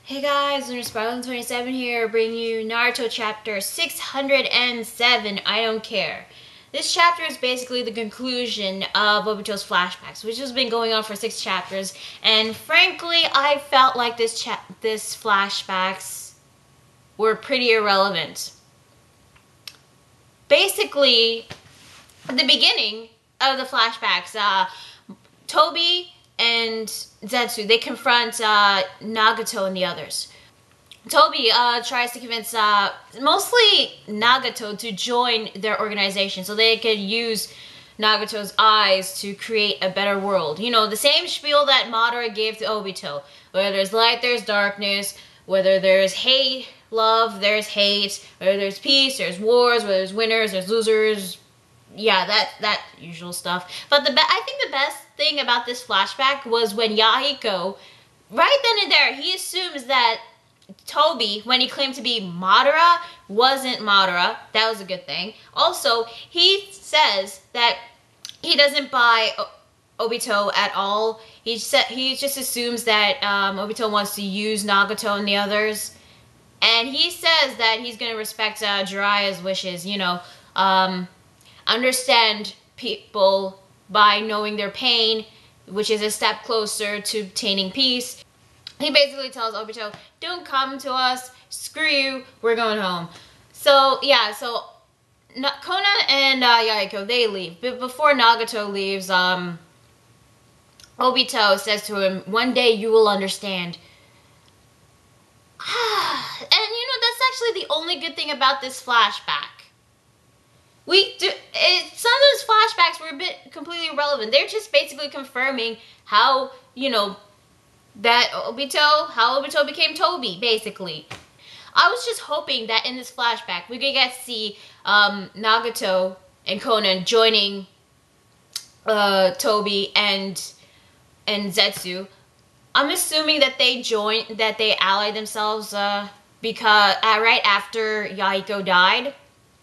Hey guys, Lunar27 here, bringing you Naruto chapter 607, I Don't Care. This chapter is basically the conclusion of Obito's flashbacks, which has been going on for 6 chapters, and frankly, I felt like this flashbacks were pretty irrelevant. Basically, at the beginning of the flashbacks, Toby and Zetsu, they confront Nagato and the others. Toby tries to convince mostly Nagato to join their organization so they could use Nagato's eyes to create a better world. You know, the same spiel that Madara gave to Obito. Where there's light, there's darkness. Whether there's hate, love, there's hate. Whether there's peace, there's wars. Whether there's winners, there's losers. Yeah, that usual stuff. But I think the best thing about this flashback was when Yahiko, right then and there, he assumes that Toby, when he claimed to be Madara, wasn't Madara. That was a good thing. Also, he says that he doesn't buy Obito at all. He just assumes that Obito wants to use Nagato and the others. And he says that he's going to respect Jiraiya's wishes, you know, understand people by knowing their pain, which is a step closer to obtaining peace. He basically tells Obito, don't come to us, screw you, we're going home. So, yeah, so Kona and Yahiko, they leave. But before Nagato leaves, Obito says to him, one day you will understand. And, you know, that's actually the only good thing about this flashback. Some of those flashbacks were a bit completely irrelevant. They're just basically confirming how, you know, how Obito became Toby, basically. I was just hoping that in this flashback we could get to see Nagato and Conan joining Toby and Zetsu. I'm assuming that they allied themselves because right after Yahiko died.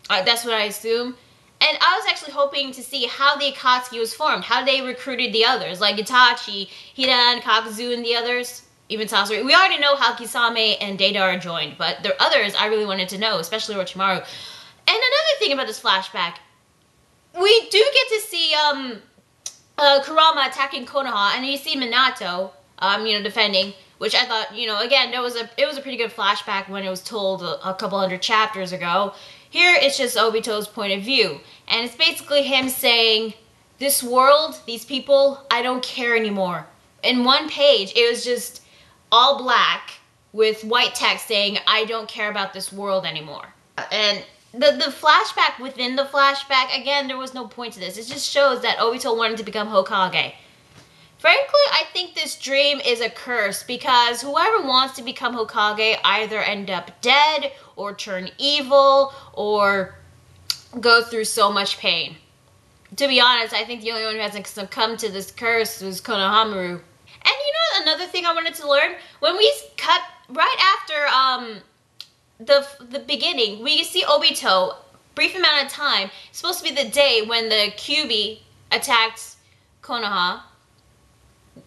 That's what I assume. And I was actually hoping to see how the Akatsuki was formed, how they recruited the others, like Itachi, Hidan, Kakuzu, and the others, even Sasori. We already know how Kisame and Deidara joined, but the others I really wanted to know, especially Orochimaru. And another thing about this flashback, we do get to see Kurama attacking Konoha, and you see Minato, you know, defending, which I thought, you know, again, it was a pretty good flashback when it was told a couple hundred chapters ago. Here, it's just Obito's point of view. And it's basically him saying, this world, these people, I don't care anymore. In one page, it was just all black with white text saying, I don't care about this world anymore. And the flashback within the flashback, again, there was no point to this. It just shows that Obito wanted to become Hokage. Frankly, I think this dream is a curse because whoever wants to become Hokage either end up dead or turn evil or go through so much pain. To be honest, I think the only one who hasn't succumbed to this curse was Konohamaru. And you know another thing I wanted to learn? When we cut right after the beginning, we see Obito, brief amount of time, it's supposed to be the day when the Kyuubi attacked Konoha.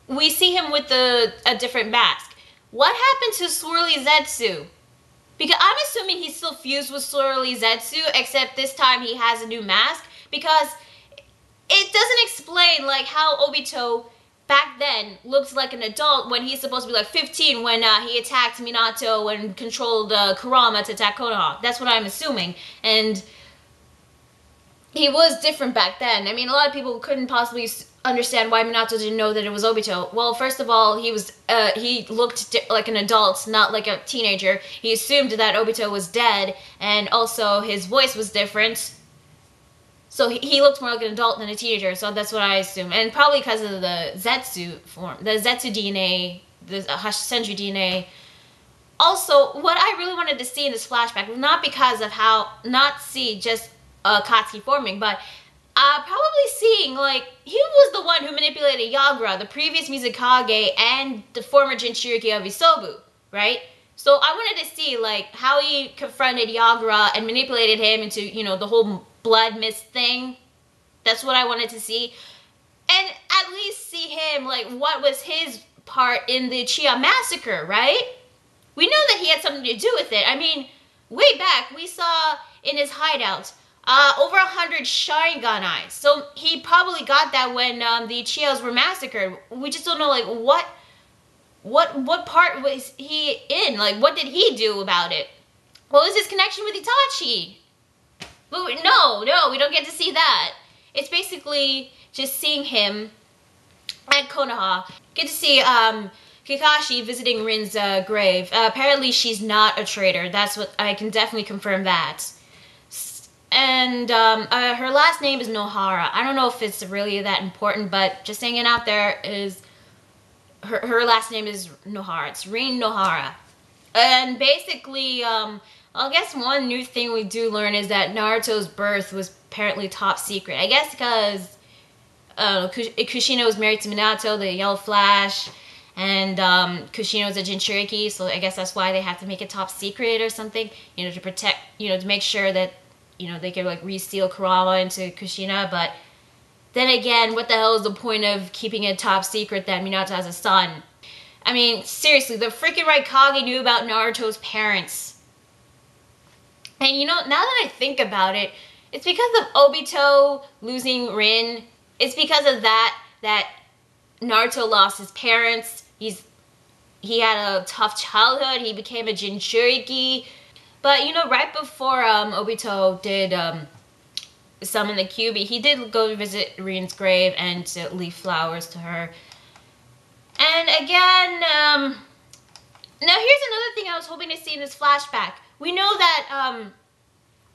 We see him with a different mask. What happened to Swirly Zetsu? Because I'm assuming he's still fused with Swirly Zetsu, except this time he has a new mask. Because it doesn't explain like how Obito back then looked like an adult when he's supposed to be like 15 when he attacked Minato and controlled Kurama to attack Konoha. That's what I'm assuming. And he was different back then. I mean, a lot of people couldn't possibly understand why Minato didn't know that it was Obito. Well, first of all, he looked like an adult, not like a teenager. He assumed that Obito was dead, and also his voice was different. So he looked more like an adult than a teenager, so that's what I assume. And probably because of the Zetsu form, the Zetsu DNA, the Senju DNA. Also, what I really wanted to see in this flashback was not because of not see just Akatsuki forming, but probably seeing, like, he was the one who manipulated Yagura, the previous Mizukage, and the former Jinchuriki of Isobu, right? So I wanted to see, like, how he confronted Yagura and manipulated him into, you know, the whole blood mist thing. That's what I wanted to see. And at least see him, like, what was his part in the Uchiha massacre, right? We know that he had something to do with it. I mean, way back, we saw in his hideout over 100 Sharingan eyes. So he probably got that when the Chios were massacred. We just don't know, like, what part was he in? Like, what did he do about it? What was his connection with Itachi? But no, we don't get to see that. It's basically just seeing him at Konoha. Get to see Kakashi visiting Rin's grave. Apparently she's not a traitor. That's what I can definitely confirm that. And her last name is Nohara. I don't know if it's really that important, but just saying it out there is her last name is Nohara. It's Rin Nohara. And basically, I guess one new thing we do learn is that Naruto's birth was apparently top secret. I guess because Kushina was married to Minato, the Yellow Flash, and Kushina was a Jinchuriki, so I guess that's why they have to make it top secret or something, you know, to protect, you know, to make sure that, you know, they could like re-steal Kurama into Kushina. But then again, what the hell is the point of keeping it top secret that Minato has a son? I mean, seriously, the freaking Raikage knew about Naruto's parents. And you know, now that I think about it, it's because of Obito losing Rin. It's because of that Naruto lost his parents. He had a tough childhood. He became a Jinchuriki. But you know, right before Obito did summon the Kyuubi, he did go visit Rin's grave and to leave flowers to her. And again, now here's another thing I was hoping to see in this flashback. We know that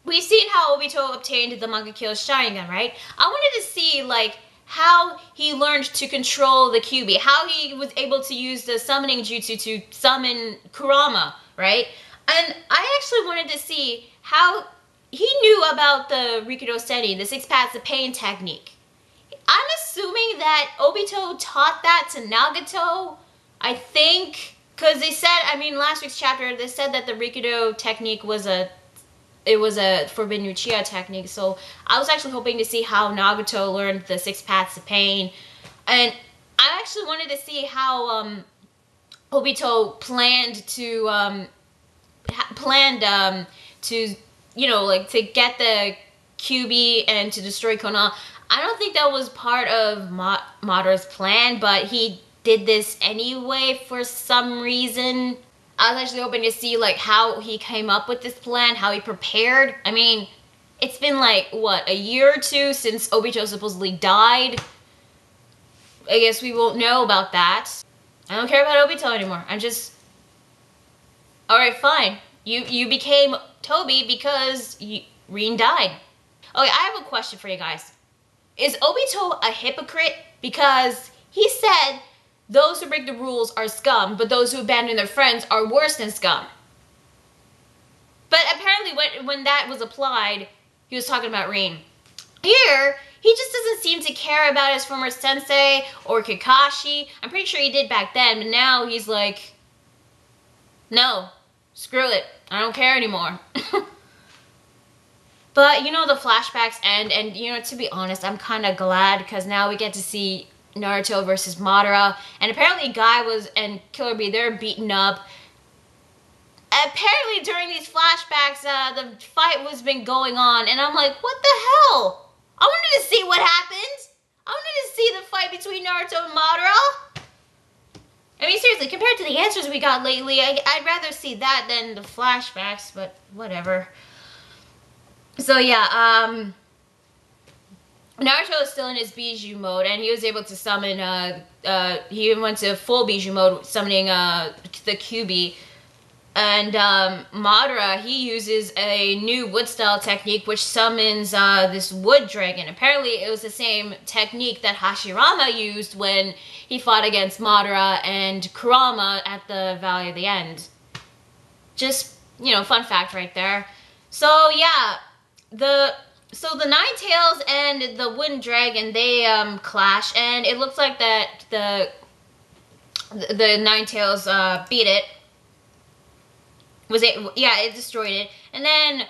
we've seen how Obito obtained the Mangekyo's Sharingan, right? I wanted to see like how he learned to control the Kyuubi, how he was able to use the summoning jutsu to summon Kurama, right? And I actually wanted to see how he knew about the Rikido Seni, the 6 paths of pain technique. I'm assuming that Obito taught that to Nagato, I think. Because they said, I mean, last week's chapter, they said that the Rikido technique was a Forbidden Uchiha technique. So I was actually hoping to see how Nagato learned the 6 paths of pain. And I actually wanted to see how Obito planned to, you know, like to get the Kyuubi and to destroy Konoha. I don't think that was part of Madara's plan, but he did this anyway for some reason. I was actually hoping to see like how he came up with this plan, how he prepared. I mean, it's been like, what, a year or two since Obito supposedly died? I guess we won't know about that. I don't care about Obito anymore. I'm just... Alright, fine. You became Toby because Rin died. Okay, I have a question for you guys. Is Obito a hypocrite? Because he said those who break the rules are scum, but those who abandon their friends are worse than scum. But apparently when that was applied, he was talking about Rin. Here, he just doesn't seem to care about his former sensei or Kakashi. I'm pretty sure he did back then, but now he's like, no, screw it. I don't care anymore. But, you know, the flashbacks end, and, you know, to be honest, I'm kind of glad, because now we get to see Naruto versus Madara, and apparently Guy and Killer Bee, they're beaten up. Apparently, during these flashbacks, the fight was been going on, and I'm like, what the hell? I wanted to see what happened. I wanted to see the fight between Naruto and Madara. I mean, seriously, compared to the answers we got lately, I'd rather see that than the flashbacks, but whatever. So yeah, Naruto is still in his Bijou mode, and he was able to summon, he went to full Bijou mode, summoning the Kyuubi. And Madara, he uses a new wood-style technique, which summons this wood dragon. Apparently, it was the same technique that Hashirama used when he fought against Madara and Kurama at the Valley of the End. Just, you know, fun fact right there. So, yeah. The Nine Tails and the Wooden Dragon, they clash, and it looks like that the Nine Tails beat it. It destroyed it. And then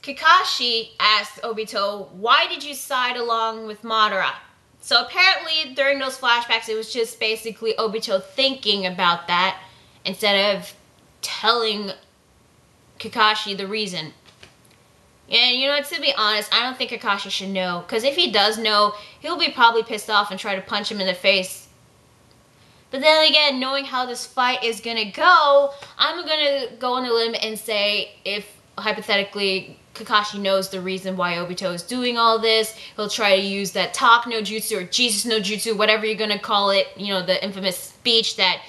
Kakashi asked Obito, why did you side along with Madara? So apparently during those flashbacks, it was just basically Obito thinking about that instead of telling Kakashi the reason. And you know, to be honest, I don't think Kakashi should know. Because if he does know, he'll be probably pissed off and try to punch him in the face. But then again, knowing how this fight is going to go, I'm going to go on a limb and say if, hypothetically, Kakashi knows the reason why Obito is doing all this, he'll try to use that talk no jutsu or Jesus no jutsu, whatever you're going to call it, you know, the infamous speech that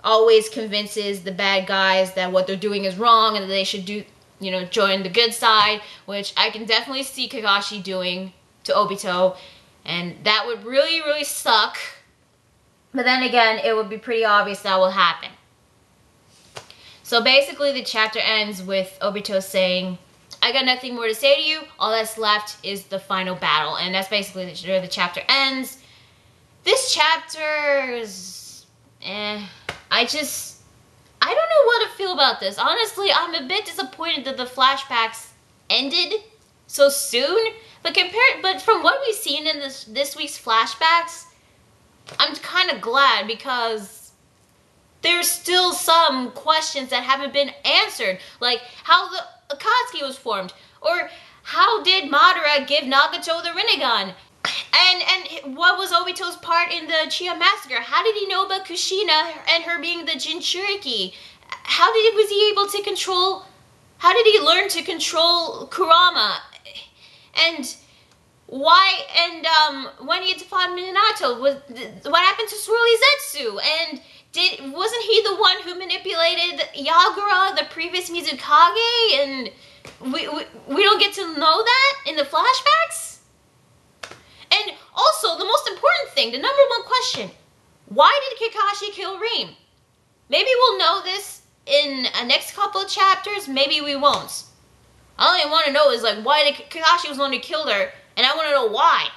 always convinces the bad guys that what they're doing is wrong and that they should do, you know, join the good side, which I can definitely see Kakashi doing to Obito, and that would really, really suck. But then again, it would be pretty obvious that will happen. So basically, the chapter ends with Obito saying, I got nothing more to say to you. All that's left is the final battle. And that's basically where the chapter ends. This chapter is... I don't know what to feel about this. Honestly, I'm a bit disappointed that the flashbacks ended so soon. But from what we've seen in this week's flashbacks, I'm kind of glad because there's still some questions that haven't been answered. Like how the Akatsuki was formed. Or how did Madara give Nagato the Rinnegan? And what was Obito's part in the Chia massacre? How did he know about Kushina and her being the Jinchuriki? How did he learn to control Kurama? And why, and when he had to fight Minato, what happened to Swirly Zetsu? And wasn't he the one who manipulated Yagura, the previous Mizukage? And we don't get to know that in the flashbacks? And also, the most important thing, the number one question, why did Kakashi kill Reem? Maybe we'll know this in a next couple of chapters, maybe we won't. All I want to know is, like, why did Kakashi was the one who killed her, and I want to know why.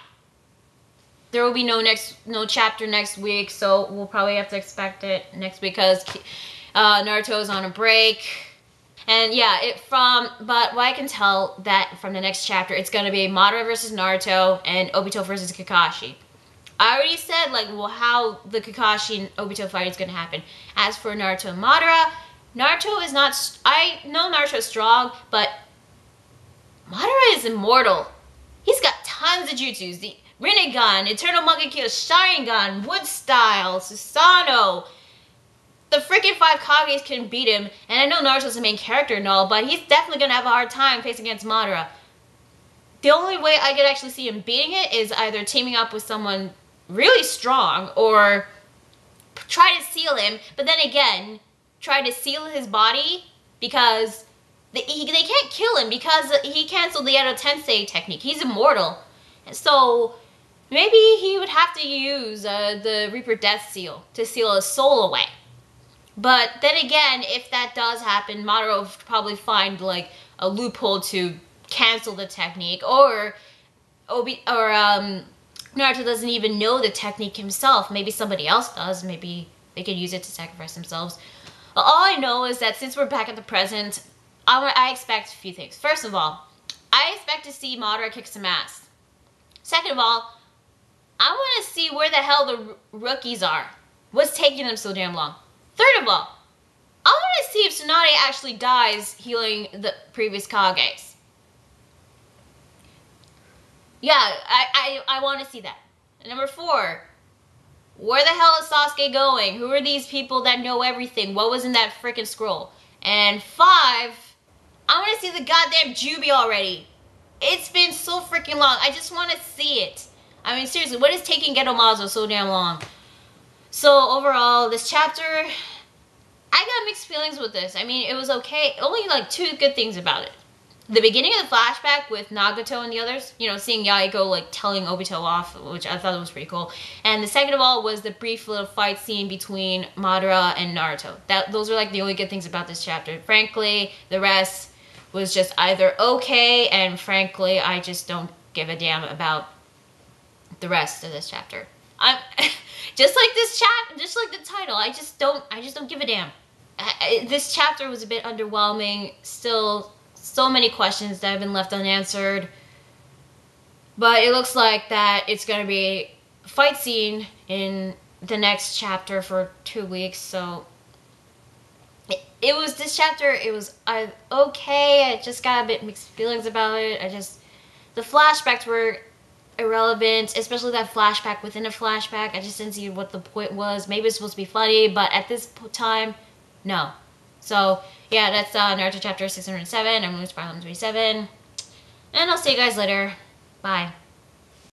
There will be no chapter next week, so we'll probably have to expect it next week because Naruto is on a break. And yeah, but what I can tell that from the next chapter, it's going to be Madara versus Naruto and Obito versus Kakashi. I already said, like, well, how the Kakashi and Obito fight is going to happen. As for Naruto and Madara, Naruto is not, I know Naruto is strong, but Madara is immortal. He's got tons of jutsus. The Rinnegan, Eternal Monkey Kill, Sharingan, Wood Style, Susanoo. The freaking 5 Kages can beat him, and I know Naruto's the main character and all, but he's definitely going to have a hard time facing against Madara. The only way I could actually see him beating it is either teaming up with someone really strong, or try to seal him, but then again, try to seal his body, because they can't kill him, because he canceled the Edo Tensei technique. He's immortal. So maybe he would have to use the Reaper Death Seal to seal his soul away. But then again, if that does happen, Madara will probably find like a loophole to cancel the technique, or Naruto doesn't even know the technique himself. Maybe somebody else does. Maybe they could use it to sacrifice themselves. All I know is that since we're back at the present, I expect a few things. First of all, I expect to see Madara kick some ass. Second of all, I want to see where the hell the rookies are. What's taking them so damn long? Third of all, I want to see if Tsunade actually dies healing the previous Kages. Yeah, I want to see that. And number 4, where the hell is Sasuke going? Who are these people that know everything? What was in that freaking scroll? And 5, I want to see the goddamn Jubi already. It's been so freaking long. I just want to see it. I mean, seriously, what is taking Geto Mazo so damn long? So overall, this chapter, I got mixed feelings with this. I mean, it was okay. Only like 2 good things about it. The beginning of the flashback with Nagato and the others, you know, seeing Yaiko like telling Obito off, which I thought was pretty cool. And the second of all was the brief little fight scene between Madara and Naruto. Those are like the only good things about this chapter. Frankly, the rest was just either okay, and frankly, I just don't give a damn about the rest of this chapter. I'm just like this just like the title. I just don't give a damn. This chapter was a bit underwhelming. Still, so many questions that have been left unanswered. But it looks like that it's going to be a fight scene in the next chapter for 2 weeks. So it was this chapter. It was okay. I just got a bit mixed feelings about it. The flashbacks were irrelevant, especially that flashback within a flashback. I just didn't see what the point was. Maybe it's supposed to be funny, but at this time, no. So yeah, that's Naruto chapter 607. I'm Luis Barlam 37, and I'll see you guys later. Bye.